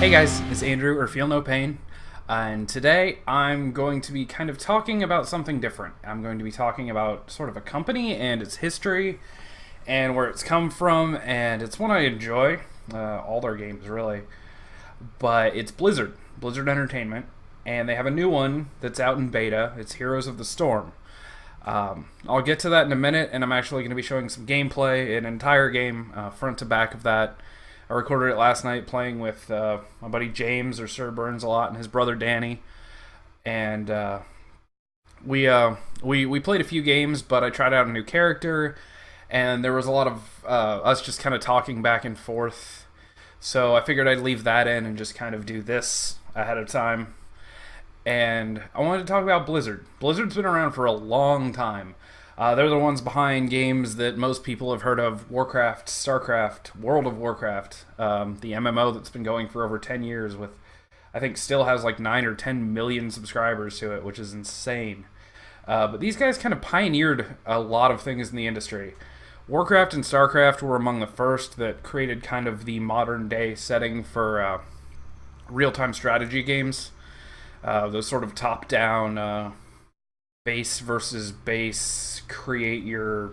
Hey guys, it's Andrew, or Feel No Pain, and today I'm going to be kind of talking about something different. I'm going to be talking about sort of a company and its history and where it's come from, and it's one I enjoy, all their games really, but it's Blizzard Entertainment, and they have a new one that's out in beta. It's Heroes of the Storm. I'll get to that in a minute, and I'm actually going to be showing some gameplay, an entire game, front to back of that. I recorded it last night playing with my buddy James, or Sir Burns a lot, and his brother Danny, and we played a few games, but I tried out a new character, and there was a lot of us just kind of talking back and forth. So I figured I'd leave that in and just kind of do this ahead of time. And I wanted to talk about Blizzard. Blizzard's been around for a long time. They're the ones behind games that most people have heard of: Warcraft, StarCraft, World of Warcraft, the MMO that's been going for over 10 years with, I think, still has like 9 or 10 million subscribers to it, which is insane. But these guys kind of pioneered a lot of things in the industry. Warcraft and StarCraft were among the first that created kind of the modern day setting for real-time strategy games. Those sort of top-down base versus base, create your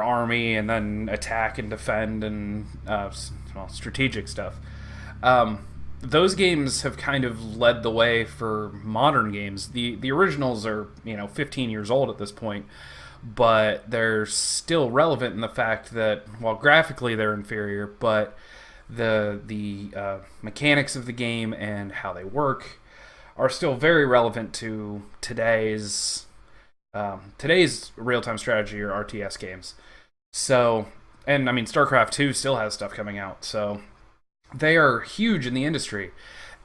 army and then attack and defend and strategic stuff. Those games have kind of led the way for modern games. The originals are 15 years old at this point, but they're still relevant in the fact that while graphically they're inferior, but the mechanics of the game and how they work are still very relevant to today's real-time strategy or RTS games. So, and I mean, StarCraft 2 still has stuff coming out, so they are huge in the industry.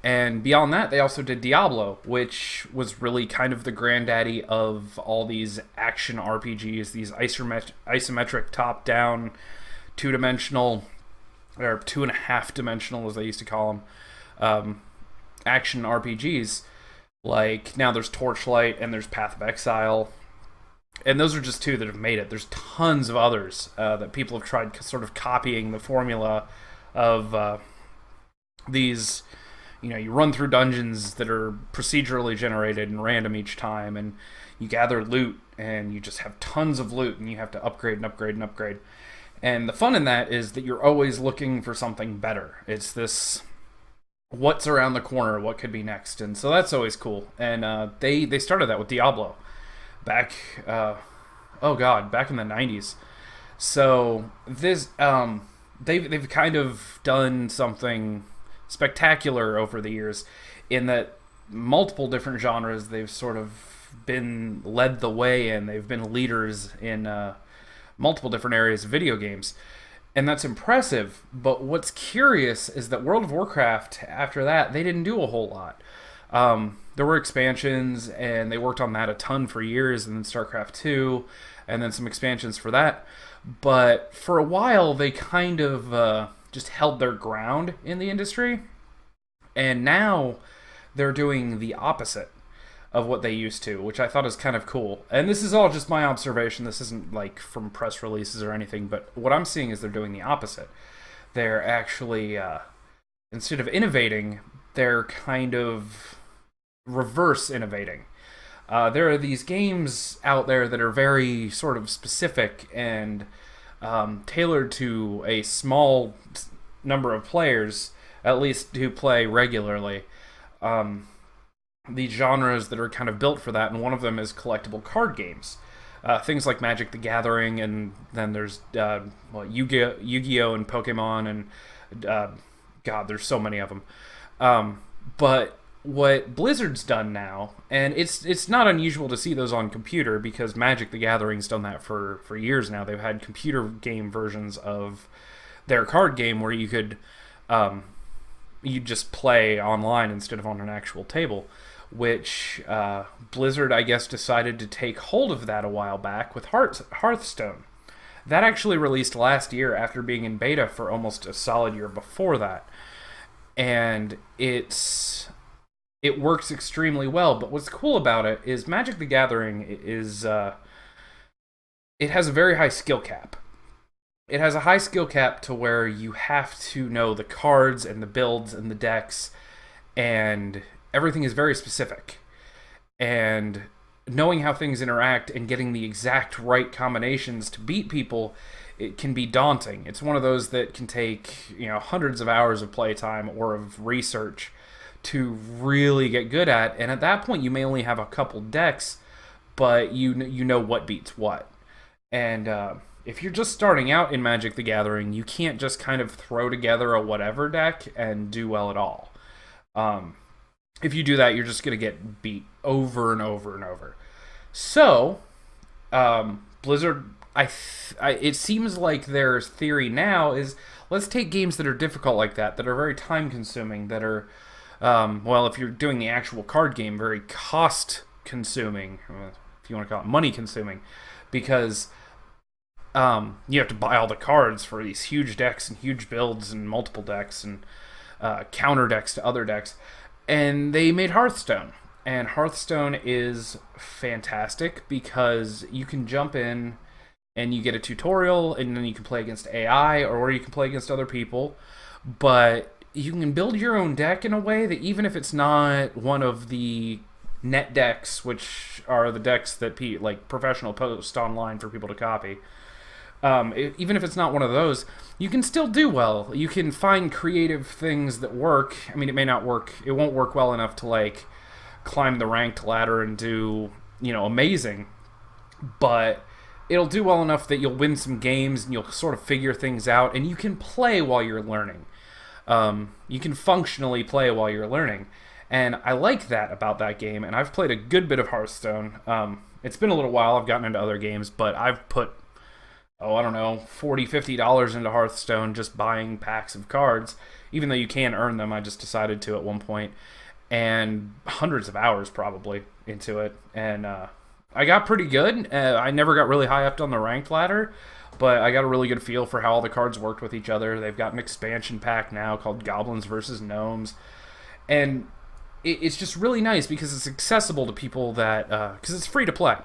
And beyond that, they also did Diablo, which was really kind of the granddaddy of all these action RPGs, these isometric top-down, two-dimensional, or two-and-a-half-dimensional as they used to call them, action RPGs. Like, now there's Torchlight and there's Path of Exile, and those are just two that have made it. There's tons of others that people have tried sort of copying the formula of these. You run through dungeons that are procedurally generated and random each time, and you gather loot, and you just have tons of loot, and you have to upgrade and upgrade and upgrade. And the fun in that is that you're always looking for something better. It's this, what's around the corner, what could be next, and so that's always cool. And they started that with Diablo back back in the 90s. So this they've kind of done something spectacular over the years in that multiple different genres they've sort of been led the way in. They've been leaders in multiple different areas of video games. And that's impressive, but what's curious is that World of Warcraft, after that, they didn't do a whole lot. There were expansions, and they worked on that a ton for years, and then StarCraft 2, and then some expansions for that. But for a while, they kind of just held their ground in the industry, and now they're doing the opposite of what they used to, which I thought is kind of cool. And this is all just my observation. This isn't like from press releases or anything, but what I'm seeing is they're doing the opposite. They're actually, instead of innovating, they're kind of reverse innovating. There are these games out there that are very sort of specific and tailored to a small number of players, at least who play regularly. These genres that are kind of built for that, and one of them is collectible card games. Things like Magic the Gathering, and then there's Yu-Gi-Oh! And Pokemon, and there's so many of them. But what Blizzard's done now, and it's not unusual to see those on computer, because Magic the Gathering's done that for years now. They've had computer game versions of their card game where you could you just play online instead of on an actual table, which Blizzard, I guess, decided to take hold of that a while back with Hearthstone. That actually released last year after being in beta for almost a solid year before that. And it works extremely well, but what's cool about it is Magic the Gathering is it has a very high skill cap. it has a high skill cap to where you have to know the cards and the builds and the decks, and everything is very specific. And knowing how things interact and getting the exact right combinations to beat people, it can be daunting. It's one of those that can take, hundreds of hours of playtime or of research to really get good at. And at that point, you may only have a couple decks, but you know what beats what. And if you're just starting out in Magic the Gathering, you can't just kind of throw together a whatever deck and do well at all. If you do that, you're just going to get beat over and over and over. So, Blizzard, it seems like their theory now is, let's take games that are difficult like that are very time consuming, that are, if you're doing the actual card game, very cost consuming, if you want to call it money consuming, because you have to buy all the cards for these huge decks and huge builds and multiple decks and counter decks to other decks. And they made Hearthstone. And Hearthstone is fantastic because you can jump in and you get a tutorial, and then you can play against AI, or you can play against other people. But you can build your own deck in a way that, even if it's not one of the net decks, which are the decks that professional post online for people to copy, even if it's not one of those, you can still do well. You can find creative things that work. I mean, it may not work. It won't work well enough to climb the ranked ladder and do, amazing. But it'll do well enough that you'll win some games and you'll sort of figure things out, and you can play while you're learning. You can functionally play while you're learning. And I like that about that game, and I've played a good bit of Hearthstone. It's been a little while. I've gotten into other games, but I've put $40, $50 into Hearthstone just buying packs of cards. Even though you can earn them, I just decided to at one point. And hundreds of hours probably into it. And I got pretty good. I never got really high up on the ranked ladder, but I got a really good feel for how all the cards worked with each other. They've got an expansion pack now called Goblins versus Gnomes. And it's just really nice because it's accessible to people that... because it's free to play.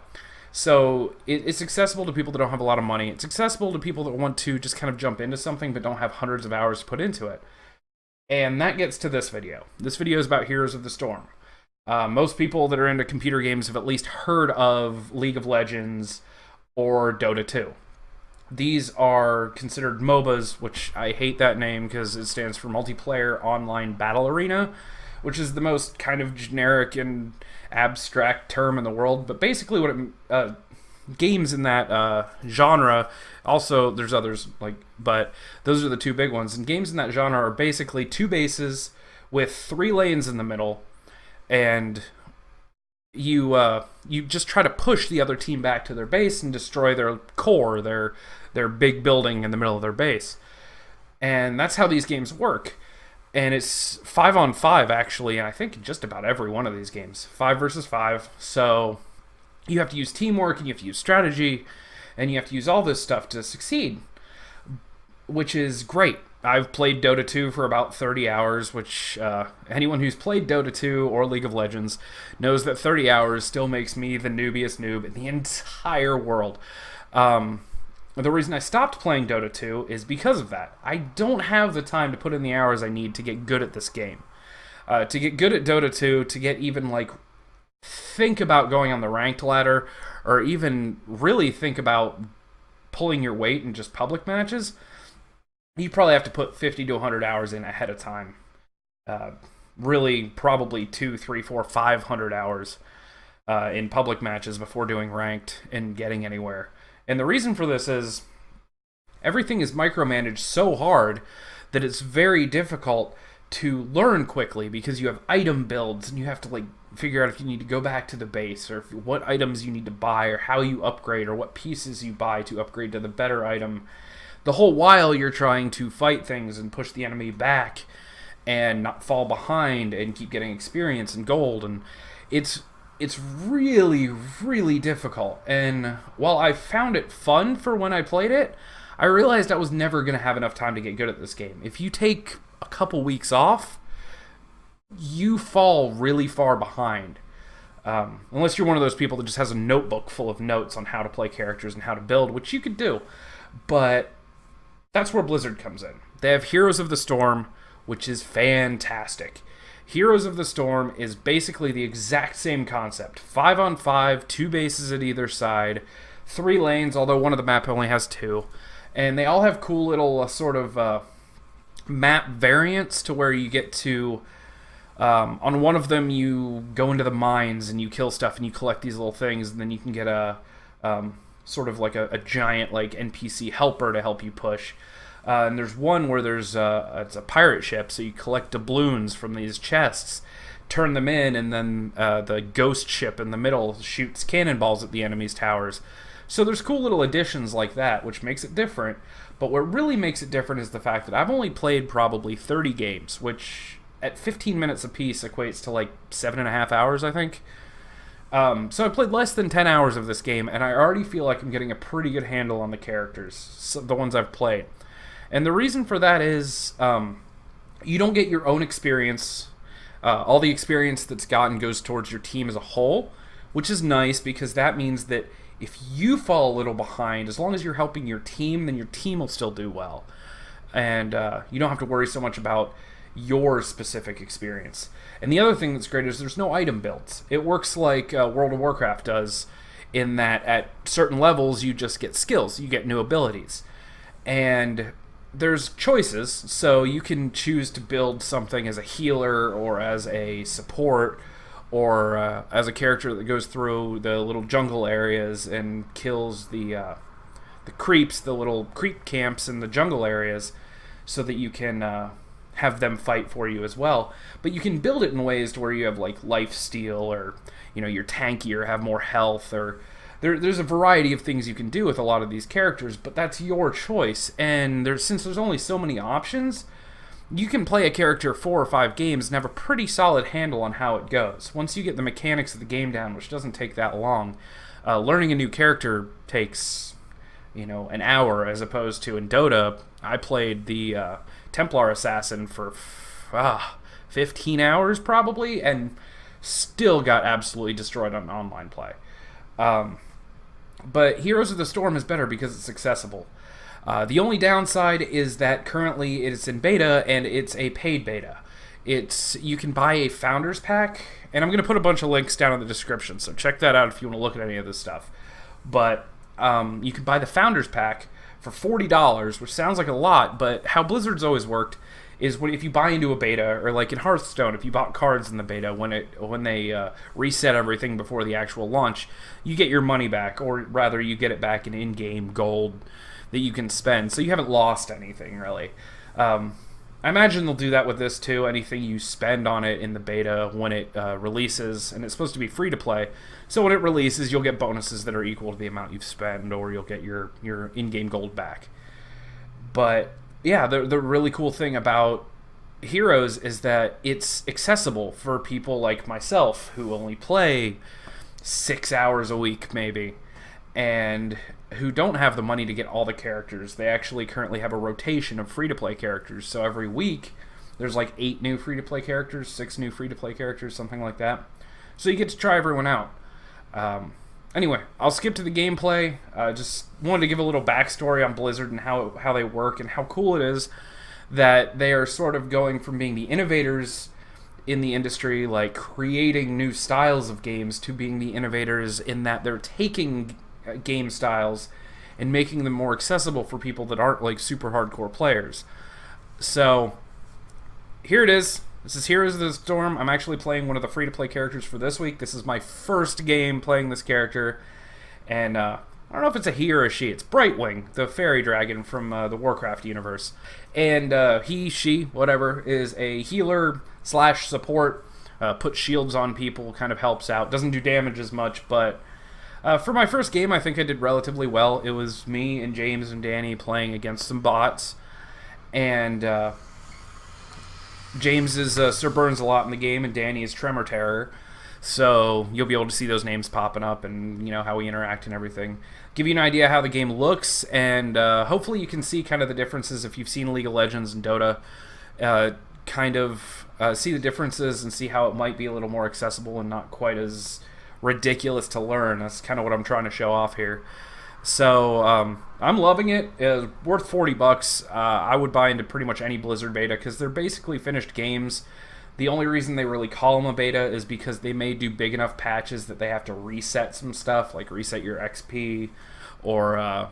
So it's accessible to people that don't have a lot of money. It's accessible to people that want to just kind of jump into something but don't have hundreds of hours to put into it. And that gets to this video. This video is about Heroes of the Storm. Most people that are into computer games have at least heard of League of Legends or Dota 2. These are considered MOBAs, which I hate that name because it stands for Multiplayer Online Battle Arena, which is the most kind of generic and abstract term in the world. But basically what games in that genre, also there's others, but those are the two big ones. And games in that genre are basically two bases with 3 lanes in the middle, and you just try to push the other team back to their base and destroy their core, their big building in the middle of their base. And that's how these games work. And it's 5-on-5 actually, and I think in just about every one of these games, 5 versus 5. So you have to use teamwork, and you have to use strategy, and you have to use all this stuff to succeed, which is great. I've played Dota 2 for about 30 hours, which anyone who's played Dota 2 or League of Legends knows that 30 hours still makes me the noobiest noob in the entire world. The reason I stopped playing Dota 2 is because of that. I don't have the time to put in the hours I need to get good at this game. To get good at Dota 2, to get even, think about going on the ranked ladder, or even really think about pulling your weight in just public matches, you probably have to put 50 to 100 hours in ahead of time. Really, probably 2, 3, 4, 500 hours in public matches before doing ranked and getting anywhere. And the reason for this is everything is micromanaged so hard that it's very difficult to learn quickly, because you have item builds and you have to figure out if you need to go back to the base, or what items you need to buy, or how you upgrade, or what pieces you buy to upgrade to the better item. The whole while you're trying to fight things and push the enemy back and not fall behind and keep getting experience and gold. And it's really, really difficult. And while I found it fun for when I played it, I realized I was never going to have enough time to get good at this game. If you take a couple weeks off, you fall really far behind. Unless you're one of those people that just has a notebook full of notes on how to play characters and how to build, which you could do. But That's where Blizzard comes in. They have Heroes of the Storm, which is fantastic. Heroes of the Storm is basically the exact same concept. 5-on-5, 2 bases at either side, 3 lanes, although one of the map only has 2. And they all have cool little sort of map variants to where you get to... on one of them, you go into the mines and you kill stuff and you collect these little things, and then you can get a sort of like a giant like NPC helper to help you push. And there's one where it's a pirate ship, so you collect doubloons from these chests, turn them in, and then the ghost ship in the middle shoots cannonballs at the enemy's towers. So there's cool little additions like that, which makes it different. But what really makes it different is the fact that I've only played probably 30 games, which at 15 minutes apiece equates to like 7.5 hours, I think. So I played less than 10 hours of this game, and I already feel like I'm getting a pretty good handle on the characters, the ones I've played. And the reason for that is you don't get your own experience. All the experience that's gotten goes towards your team as a whole, which is nice because that means that if you fall a little behind, as long as you're helping your team, then your team will still do well. And you don't have to worry so much about your specific experience. And the other thing that's great is there's no item builds. It works like World of Warcraft does, in that at certain levels you just get skills, you get new abilities. And there's choices, so you can choose to build something as a healer or as a support or as a character that goes through the little jungle areas and kills the creeps, the little creep camps in the jungle areas, so that you can have them fight for you as well. But you can build it in ways to where you have like life steal, or you're tanky or have more health, or there's a variety of things you can do with a lot of these characters, but that's your choice. And since there's only so many options, you can play a character 4 or 5 games and have a pretty solid handle on how it goes. Once you get the mechanics of the game down, which doesn't take that long, learning a new character takes an hour, as opposed to in Dota, I played the Templar Assassin for 15 hours probably, and still got absolutely destroyed on online play. But Heroes of the Storm is better because it's accessible. The only downside is that currently it's in beta, and it's a paid beta. You can buy a Founders Pack, and I'm going to put a bunch of links down in the description, so check that out if you want to look at any of this stuff. But you can buy the Founders Pack for $40, which sounds like a lot, but how Blizzard's always worked is if you buy into a beta, or like in Hearthstone, if you bought cards in the beta, when they reset everything before the actual launch, you get your money back, or rather you get it back in-game gold that you can spend, so you haven't lost anything, really. I imagine they'll do that with this too. Anything you spend on it in the beta when it releases, and it's supposed to be free to play, so when it releases, you'll get bonuses that are equal to the amount you've spent, or you'll get your in-game gold back. But yeah, the really cool thing about Heroes is that it's accessible for people like myself who only play 6 hours a week, maybe, and who don't have the money to get all the characters. They actually currently have a rotation of free-to-play characters, so every week there's like 8 new free-to-play characters, 6 new free-to-play characters, something like that. So you get to try everyone out. Anyway, I'll skip to the gameplay. Just wanted to give a little backstory on Blizzard and how they work, and how cool it is that they are sort of going from being the innovators in the industry, like creating new styles of games, to being the innovators in that they're taking game styles and making them more accessible for people that aren't like super hardcore players. So here it is. This is Heroes of the Storm. I'm actually playing one of the free-to-play characters for this week. This is my first game playing this character, and I don't know if it's a he or a she. It's Brightwing, the fairy dragon from the Warcraft universe. And he, she, whatever, is a healer / support, puts shields on people, kind of helps out. Doesn't do damage as much, but for my first game, I think I did relatively well. It was me and James and Danny playing against some bots, and James is Sir Burns a lot in the game, and Danny is Tremor Terror. So you'll be able to see those names popping up, and how we interact and everything. Give you an idea how the game looks, and hopefully you can see kind of the differences if you've seen League of Legends and Dota. See the differences and see how it might be a little more accessible and not quite as ridiculous to learn. That's kind of what I'm trying to show off here. So I'm loving it. It's worth $40. I would buy into pretty much any Blizzard beta because they're basically finished games. The only reason they really call them a beta is because they may do big enough patches that they have to reset some stuff, like reset your XP or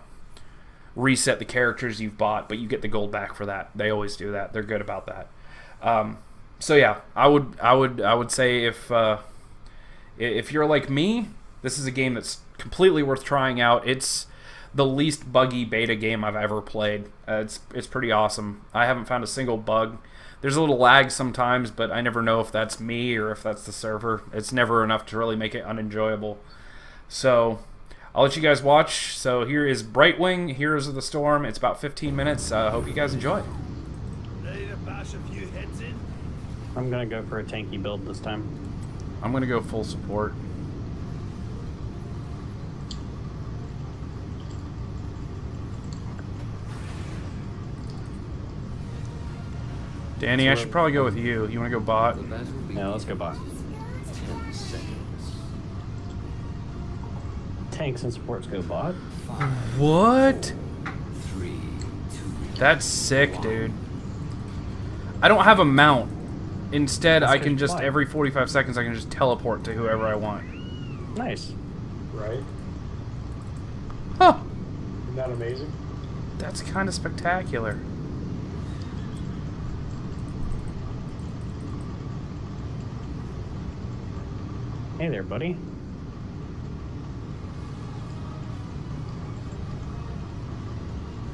reset the characters you've bought, but you get the gold back for that. They always do that. They're good about that. So yeah, I would say if you're like me, this is a game that's completely worth trying out. It's the least buggy beta game I've ever played. It's pretty awesome. I haven't found a single bug. There's a little lag sometimes, but I never know if that's me or if that's the server. It's never enough to really make it unenjoyable. So I'll let you guys watch. So here is Brightwing, Heroes of the Storm. It's about 15 minutes. Hope you guys enjoy. Ready to bash a few heads in? I'm gonna go for a tanky build this time. I'm going to go full support. Danny, I should probably go with you. You want to go bot? Yeah, let's go bot. Tanks and supports go bot. What? That's sick, dude. I don't have a mount. Instead, I can just, every 45 seconds, I can just teleport to whoever I want. Nice. Right? Huh. Isn't that amazing? That's kind of spectacular. Hey there, buddy.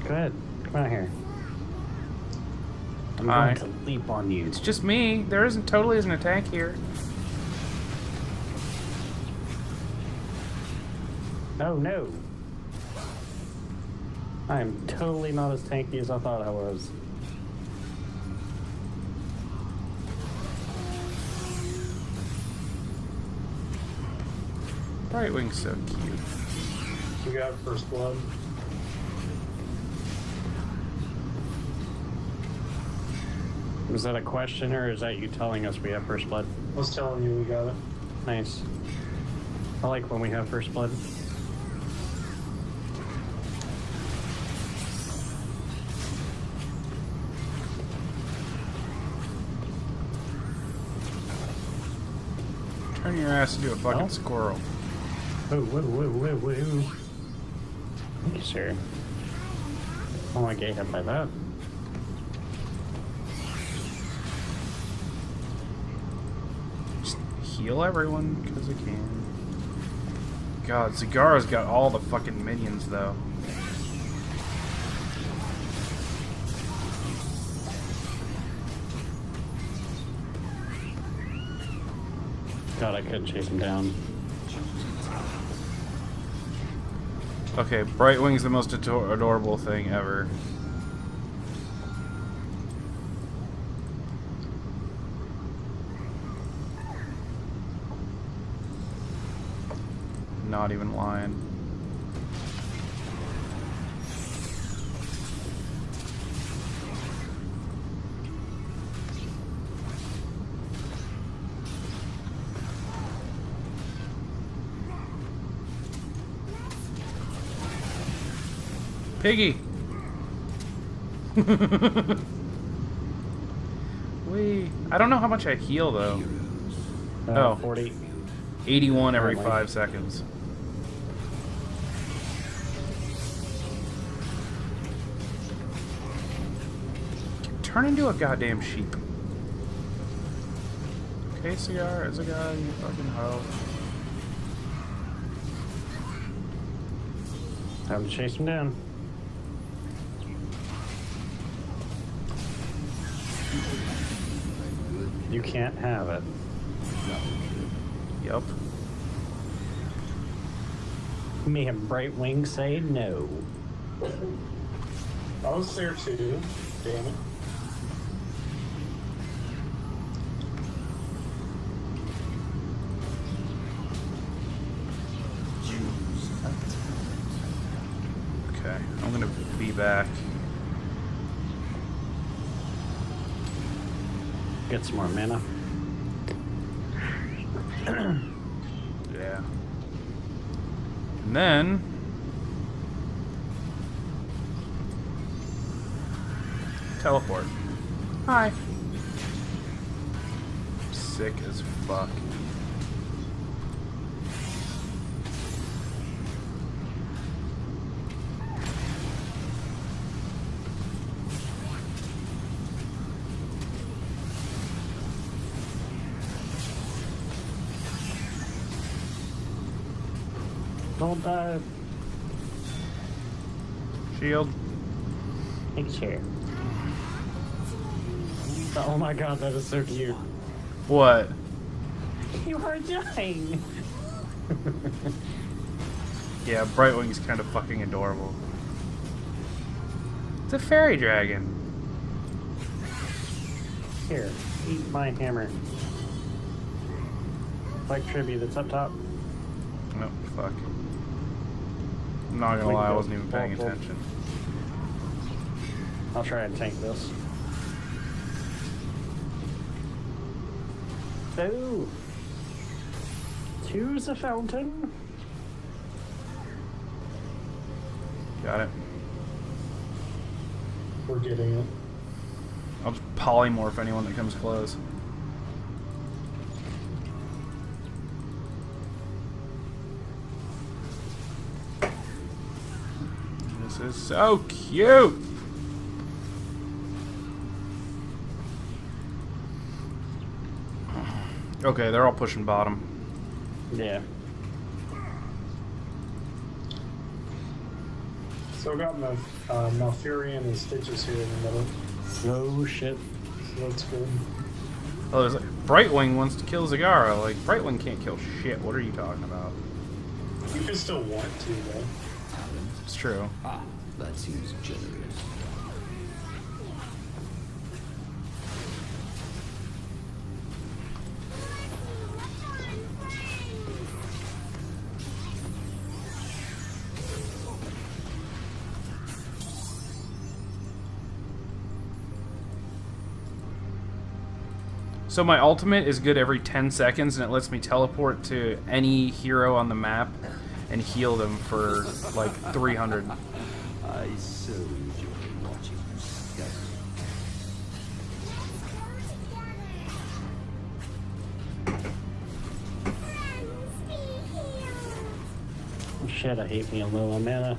Go ahead. Come out here. I'm Hi. going to leap on you. It's just me. There totally isn't a tank here. Oh no. I am totally not as tanky as I thought I was. Brightwing's so cute. We got first blood. Was that a question or is that you telling us we have first blood? I was telling you we got it. Nice. I like when we have first blood. Turn your ass into a fucking Well. squirrel. Whoa, whoa, whoa, whoa, whoa. Thank you, sir. I don't want to get hit by that. Just heal everyone because I can. God, Zagara's got all the fucking minions, though. God, I couldn't chase him down. Okay, Brightwing's the most adorable thing ever. Not even lying. Piggy! Wee. I don't know how much I heal though. Oh. 40. 81 every Apparently. 5 seconds. Turn into a goddamn sheep. Okay, Cigar, you fucking hoe. Time to chase him down. You can't have it. Yup. Me and Brightwing say no. I was there too. Damn it. Okay, I'm gonna be back. Get some more mana. Yeah. And then teleport. Hi. Sick as fuck. Don't die. Shield. Thanks, sir. Oh my god, that is so cute. What? You are dying. Yeah, Brightwing's kind of fucking adorable. It's a fairy dragon. Here, eat my hammer. Like tribute that's up top. No, fuck. I'm not gonna lie, I wasn't even paying attention. I'll try and tank this. Oh! Choose a fountain. Got it. We're getting it. I'll just polymorph anyone that comes close. This is so cute! Okay, they're all pushing bottom. Yeah. So I got Malfurion and Stitches here in the middle. No shit. So that's good. Oh, there's like Brightwing wants to kill Zagara. Like, Brightwing can't kill shit. What are you talking about? You can still want to, though. It's true. Ah, that seems generous. So my ultimate is good every 10 seconds, and it lets me teleport to any hero on the map and heal them for like 300. I so enjoy watching you suffer. Shit, I hate being low on mana.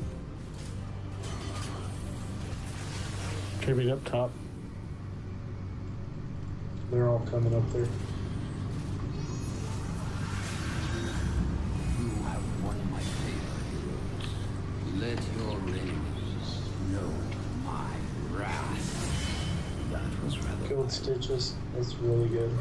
Tribute up top. They're all coming up there. You have won my favor, heroes. Let your enemies know my wrath. That was rather Killed Stitches. That's really good.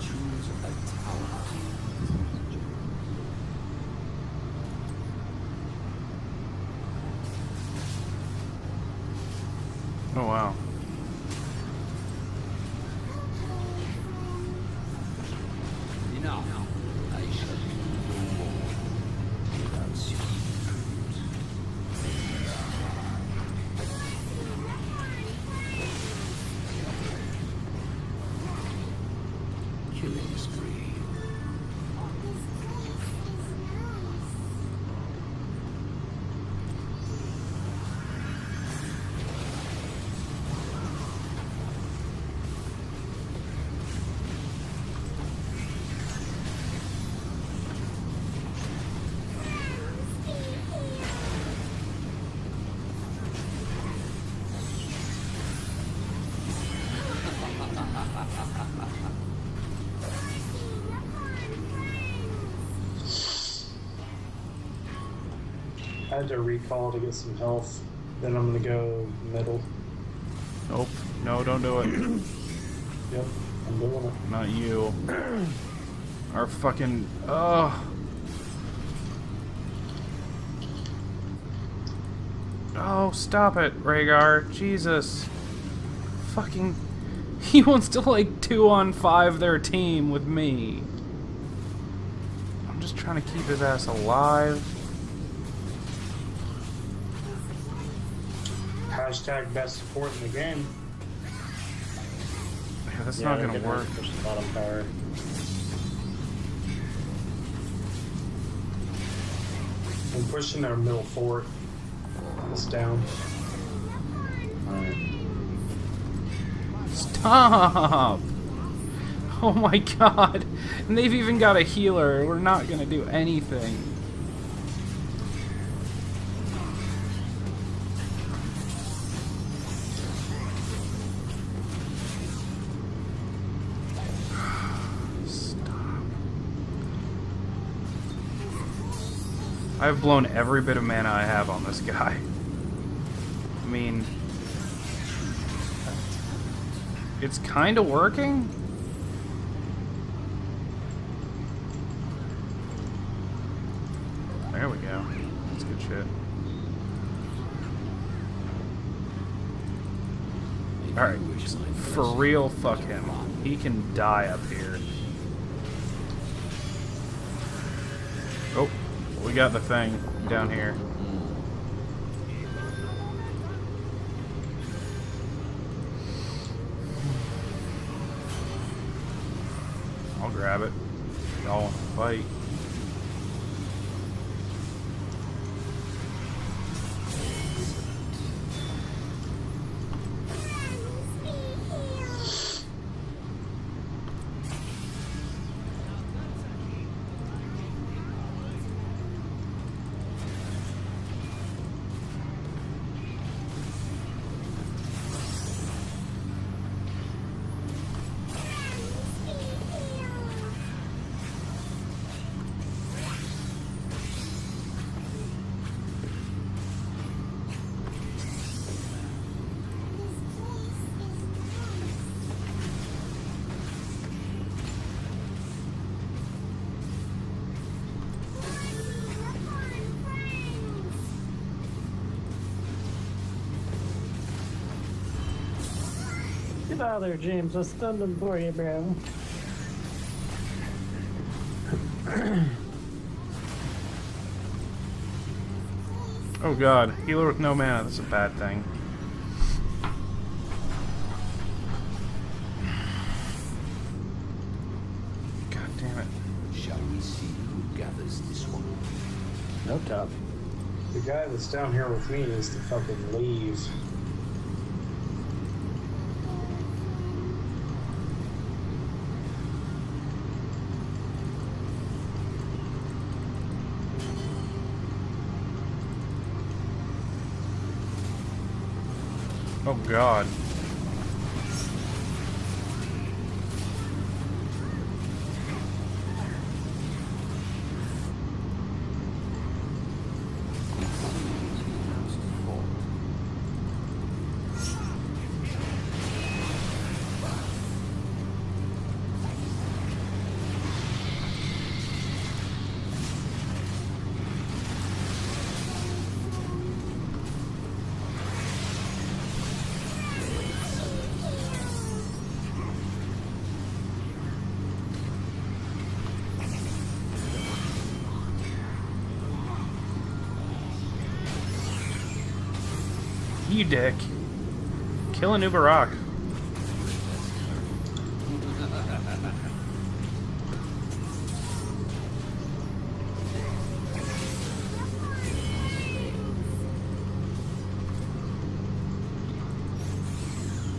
choose a tower. Oh wow. Enough. I shall do no more without speaking truth. Killing spree. I had to recall to get some health. Then I'm gonna go middle. Nope. No, don't do it. Yep, I'm doing it. Not you. Our fucking... Oh. Oh, stop it, Rhaegar. Jesus. Fucking... He wants to, like, 2-on-5 their team with me. I'm just trying to keep his ass alive. Hashtag best support in the game. Yeah, that's Yeah, not they're gonna work. Push the bottom tower. I'm pushing our middle fort. It's down. Alright. Stop! Oh my god. And they've even got a healer. We're not gonna do anything. I've blown every bit of mana I have on this guy. I mean... It's kinda working? There we go. That's good shit. Alright, for real, fuck him. He can die up here. Oh. We got the thing down here. I'll grab it. Y'all want to fight. Get out of there, James. I stunned him for you, bro. Oh god, healer with no mana, that's a bad thing. God damn it. Shall we see who gathers this one? No top. The guy that's down here with me needs to fucking leave. Oh god. You dick. Kill an Uberak.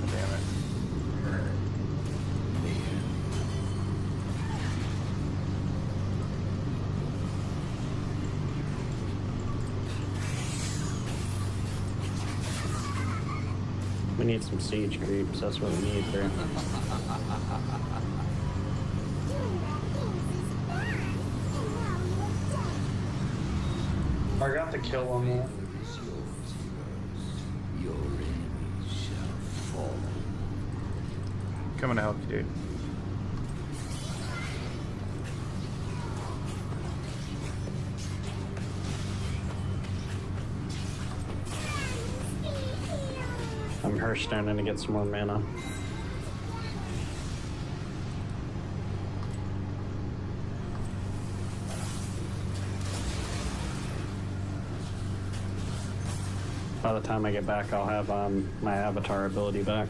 Damn it. We need some siege creeps. That's what we need here. I got the kill on that. Your enemies shall fall. Coming to help you, dude. I'm Hearthstoning to get some more mana. By the time I get back, I'll have my avatar ability back.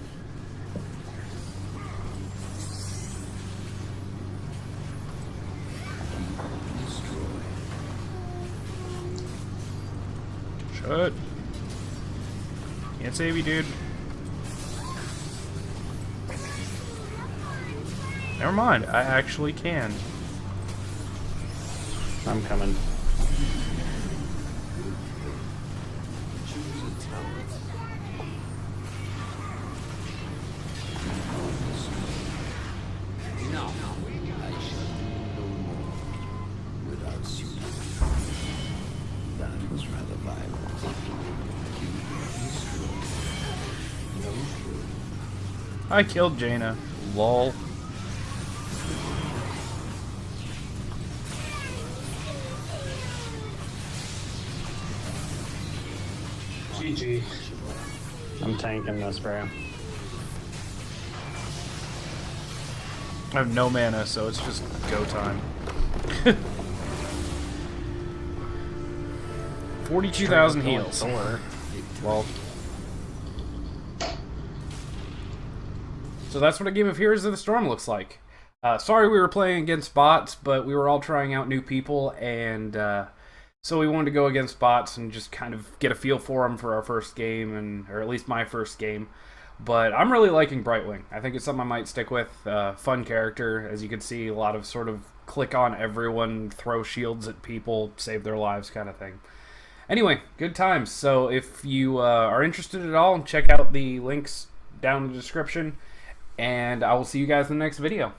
Shut. Can't save you, dude. Never mind, I actually can. I'm coming. No, I shall do no more without suit. That was rather violent. I killed Jaina. Lol. GG. I'm tanking this, bro. I have no mana, so it's just go time. 42,000 heals. Well. So that's what a game of Heroes of the Storm looks like. Sorry we were playing against bots, but we were all trying out new people, and so we wanted to go against bots and just kind of get a feel for them for our first game, or at least my first game. But I'm really liking Brightwing. I think it's something I might stick with. Fun character, as you can see, a lot of sort of click on everyone, throw shields at people, save their lives kind of thing. Anyway, good times. So if you are interested at all, check out the links down in the description, and I will see you guys in the next video.